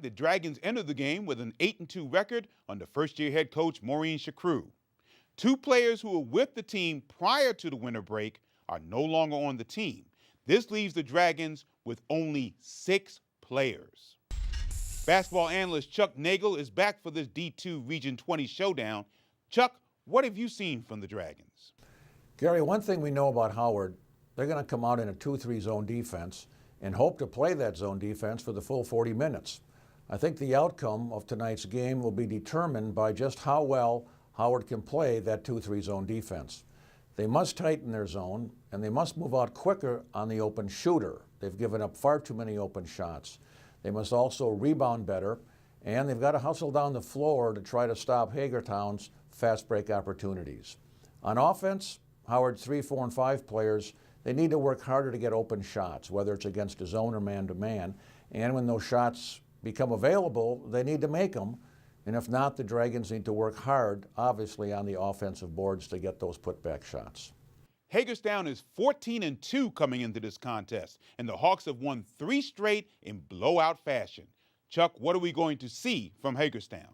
The Dragons entered the game with an 8-2 record under first-year head coach Maureen Shakru. Two players who were with the team prior to the winter break are no longer on the team. This leaves the Dragons with only 6 players. Basketball analyst Chuck Nagel is back for this D2 Region 20 showdown. Chuck, what have you seen from the Dragons? Gary, one thing we know about Howard, they're going to come out in a 2-3 zone defense and hope to play that zone defense for the full 40 minutes. I think the outcome of tonight's game will be determined by just how well Howard can play that 2-3 zone defense. They must tighten their zone, and they must move out quicker on the open shooter. They've given up far too many open shots. They must also rebound better, and they've got to hustle down the floor to try to stop Hagerstown's fast break opportunities. On offense, Howard's 3, 4, and 5 players, they need to work harder to get open shots, whether it's against a zone or man-to-man. And when those shots become available, they need to make them. And if not, the Dragons need to work hard, obviously, on the offensive boards to get those putback shots. Hagerstown is 14-2 coming into this contest, and the Hawks have won 3 straight in blowout fashion. Chuck, what are we going to see from Hagerstown?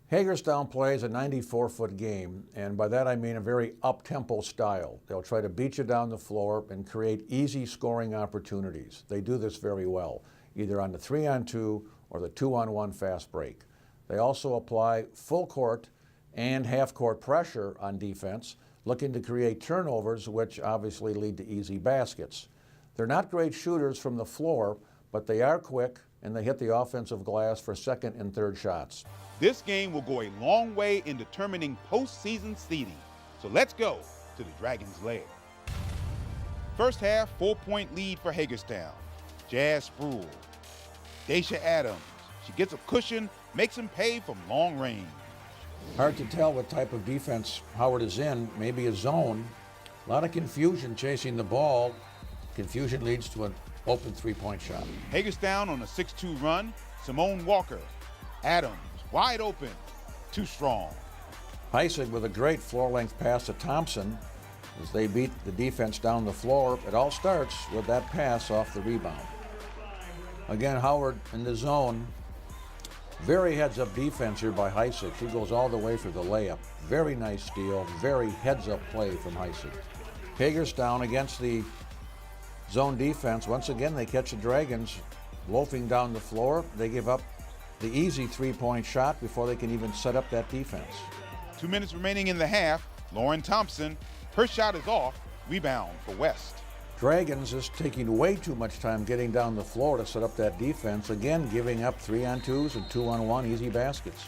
Hagerstown plays a 94-foot game, and by that I mean a very up-tempo style. They'll try to beat you down the floor and create easy scoring opportunities. They do this very well, either on the 3-on-2 or the 2-on-1 fast break. They also apply full court and half-court pressure on defense, looking to create turnovers, which obviously lead to easy baskets. They're not great shooters from the floor, but they are quick, and they hit the offensive glass for second and third shots. This game will go a long way in determining postseason seeding. So let's go to the Dragons Lair. First half, 4-point lead for Hagerstown. Jazz Sproul. Daisha Adams. She gets a cushion, makes him pay from long range. Hard to tell what type of defense Howard is in, maybe a zone. A lot of confusion chasing the ball. Confusion leads to an open 3-point shot. Hagerstown on a 6-2 run. Simone Walker. Adams wide open. Too strong. Heisig with a great floor-length pass to Thompson as they beat the defense down the floor. It all starts with that pass off the rebound. Again, Howard in the zone. Very heads-up defense here by Heisig. She goes all the way for the layup. Very nice steal, very heads-up play from Heisig. Hagerstown against the zone defense. Once again, they catch the Dragons loafing down the floor. They give up the easy 3-point shot before they can even set up that defense. 2 minutes remaining in the half. Lauren Thompson, her shot is off. Rebound for West. Dragons is taking way too much time getting down the floor to set up that defense. Again, giving up 3-on-2s and 2-on-1 easy baskets.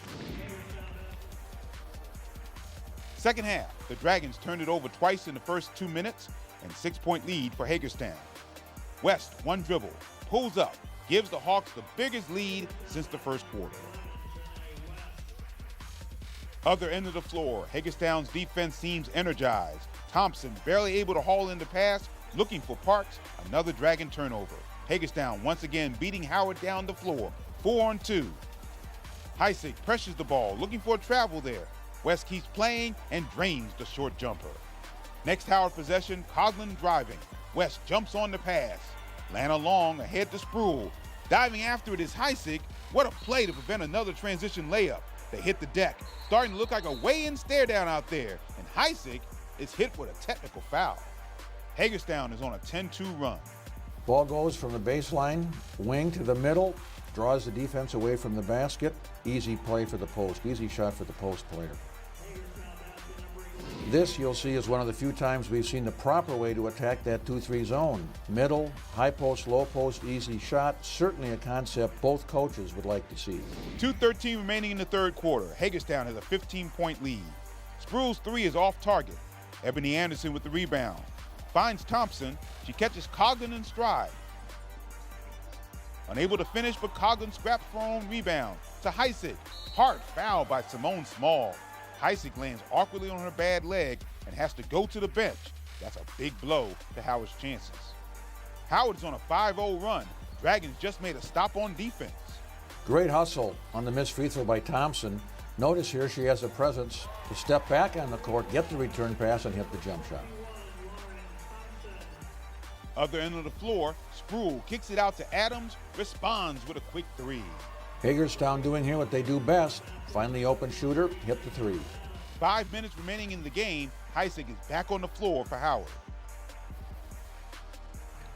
Second half, the Dragons turned it over twice in the first 2 minutes, and 6-point lead for Hagerstown. West, one dribble, pulls up, gives the Hawks the biggest lead since the first quarter. Other end of the floor, Hagerstown's defense seems energized. Thompson barely able to haul in the pass, looking for Parks, another Dragon turnover. Hagerstown once again beating Howard down the floor, 4-on-2. Heisig pressures the ball, looking for a travel there. West keeps playing and drains the short jumper. Next Howard possession, Coughlin driving. West jumps on the pass. Lana Long ahead to Sproul. Diving after it is Heisig. What a play to prevent another transition layup. They hit the deck, starting to look like a weigh-in stare down out there, and Heisig is hit with a technical foul. Hagerstown is on a 10-2 run. Ball goes from the baseline, wing to the middle, draws the defense away from the basket. Easy play for the post, easy shot for the post player. This, you'll see, is one of the few times we've seen the proper way to attack that 2-3 zone. Middle, high post, low post, easy shot. Certainly a concept both coaches would like to see. 2:13 remaining in the third quarter. Hagerstown has a 15-point lead. Sproul's 3 is off target. Ebony Anderson with the rebound. Finds Thompson. She catches Coughlin in stride. Unable to finish, but Coughlin scraps for her own rebound. To Heisig. Hard foul by Simone Small. Heisig lands awkwardly on her bad leg and has to go to the bench. That's a big blow to Howard's chances. Howard is on a 5-0 run. Dragons just made a stop on defense. Great hustle on the missed free throw by Thompson. Notice here she has the presence to step back on the court, get the return pass, and hit the jump shot. Other end of the floor, Sproul kicks it out to Adams, responds with a quick 3. Hagerstown doing here what they do best. Find the open shooter, hit the three. 5 minutes remaining in the game. Heisig is back on the floor for Howard.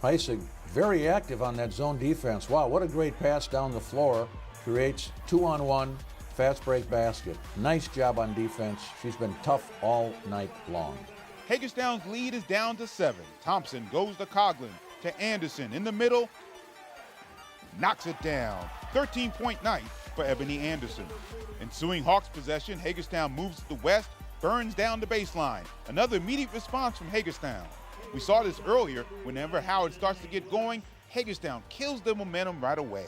Heisig very active on that zone defense. Wow, what a great pass down the floor. Creates 2-on-1 fast break basket. Nice job on defense. She's been tough all night long. Hagerstown's lead is down to 7. Thompson goes to Coughlin, to Anderson in the middle. Knocks it down. 13-point night for Ebony Anderson. Ensuing Hawks possession, Hagerstown moves to the west, burns down the baseline. Another immediate response from Hagerstown. We saw this earlier. Whenever Howard starts to get going, Hagerstown kills the momentum right away.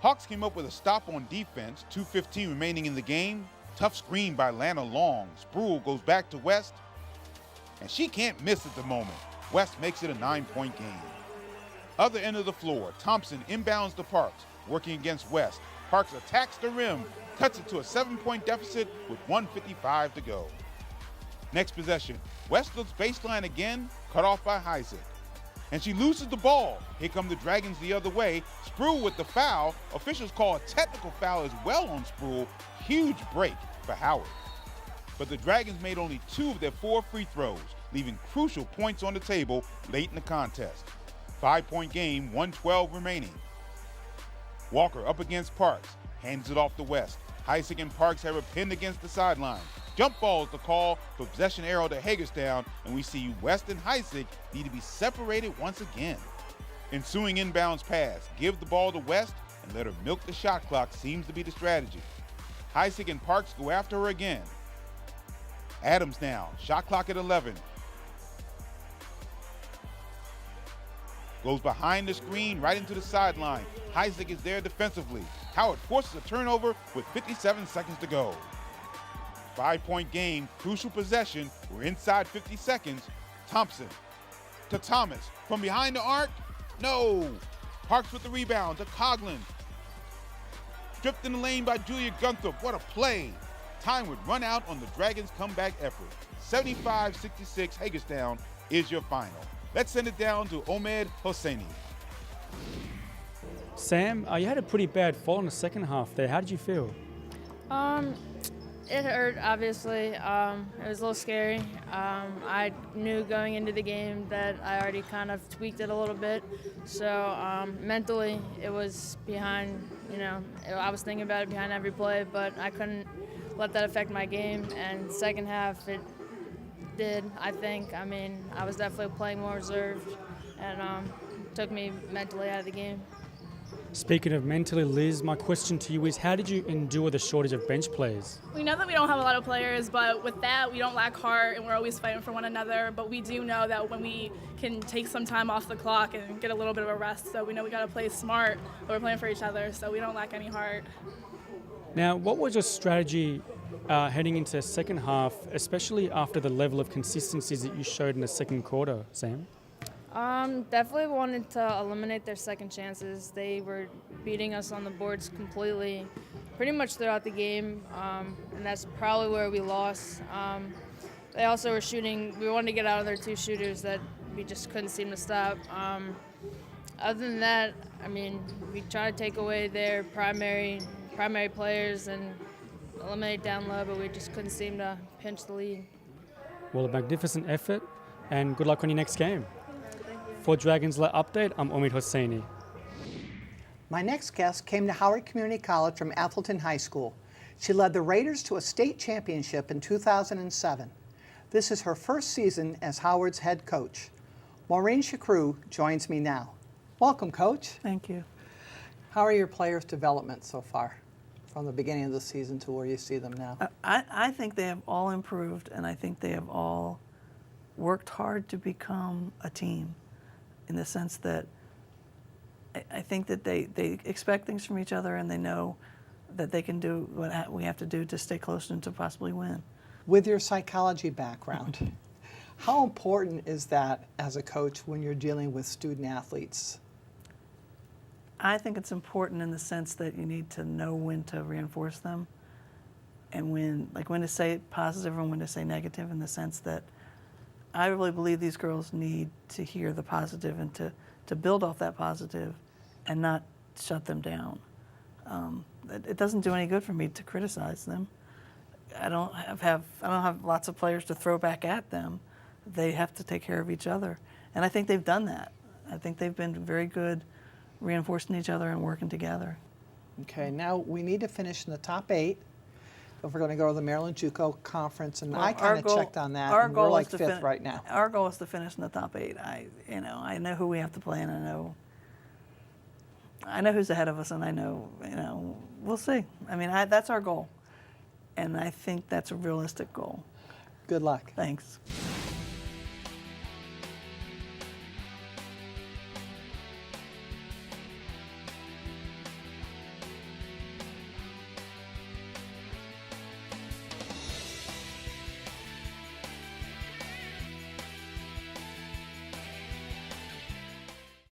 Hawks came up with a stop on defense, 2:15 remaining in the game. Tough screen by Lana Long. Spruill goes back to West, and she can't miss at the moment. West makes it a 9-point game. Other end of the floor, Thompson inbounds to Parks, working against West. Parks attacks the rim, cuts it to a 7-point deficit with 1:55 to go. Next possession, West looks baseline again, cut off by Heisig. And she loses the ball. Here come the Dragons the other way. Spruill with the foul. Officials call a technical foul as well on Spruill. Huge break for Howard. But the Dragons made only 2 of their 4 free throws, leaving crucial points on the table late in the contest. 5-point game, 1:12 remaining. Walker up against Parks, hands it off to West. Heisig and Parks have her pinned against the sideline. Jump ball is the call for possession arrow to Hagerstown, and we see West and Heisig need to be separated once again. Ensuing inbounds pass, give the ball to West and let her milk the shot clock seems to be the strategy. Heisig and Parks go after her again. Adams now, shot clock at 11. Goes behind the screen, right into the sideline. Heisig is there defensively. Howard forces a turnover with 57 seconds to go. 5-point game, crucial possession. We're inside 50 seconds. Thompson to Thomas. From behind the arc, no. Parks with the rebound to Coughlin. Stripped in the lane by Julia Gunther. What a play. Time would run out on the Dragons' comeback effort. 75-66 Hagerstown is your final. Let's send it down to Ahmed Hosseini. Sam, you had a pretty bad fall in the second half there. How did you feel? It hurt, obviously. It was a little scary. I knew going into the game that I already kind of tweaked it a little bit. So mentally, it was behind, I was thinking about it behind every play, but I couldn't let that affect my game. And second half, it did, I think. I mean, I was definitely playing more reserved, and took me mentally out of the game. Speaking of mentally, Liz, my question to you is, how did you endure the shortage of bench players? We know that we don't have a lot of players, but with that, we don't lack heart, and we're always fighting for one another. But we do know that when we can take some time off the clock and get a little bit of a rest, so we know we got to play smart, but we're playing for each other, so we don't lack any heart. Now, what was your strategy heading into the second half, especially after the level of consistencies that you showed in the second quarter, Sam? Definitely wanted to eliminate their second chances. They were beating us on the boards completely, pretty much throughout the game, and that's probably where we lost. They also were shooting. We wanted to get out of their 2 shooters that we just couldn't seem to stop. Other than that, I mean, we tried to take away their primary players and eliminate down low, but we just couldn't seem to pinch the lead. Well, a magnificent effort, and good luck on your next game. For Dragons Lair Update, I'm Omid Hosseini. My next guest came to Howard Community College from Athelton High School. She led the Raiders to a state championship in 2007. This is her first season as Howard's head coach. Maureen Chakru joins me now. Welcome, Coach. Thank you. How are your players' development so far, from the beginning of the season to where you see them now? I think they have all improved, and I think they have all worked hard to become a team, in the sense that I think that they expect things from each other, and they know that they can do what we have to do to stay close and to possibly win. With your psychology background, how important is that as a coach when you're dealing with student athletes? I think it's important in the sense that you need to know when to reinforce them, and when to say positive and when to say negative, in the sense that I really believe these girls need to hear the positive and to build off that positive and not shut them down. It doesn't do any good for me to criticize them. I don't have lots of players to throw back at them. They have to take care of each other, and I think they've done that. I think they've been very good reinforcing each other and working together. Okay, now we need to finish in the top 8 if we're going to go to the Maryland JUCO Conference, and I kind of checked on that, and we're like 5th right now. Our goal is to finish in the top 8. I know who we have to play, and I know who's ahead of us, and I know, we'll see. I mean, that's our goal, and I think that's a realistic goal. Good luck. Thanks.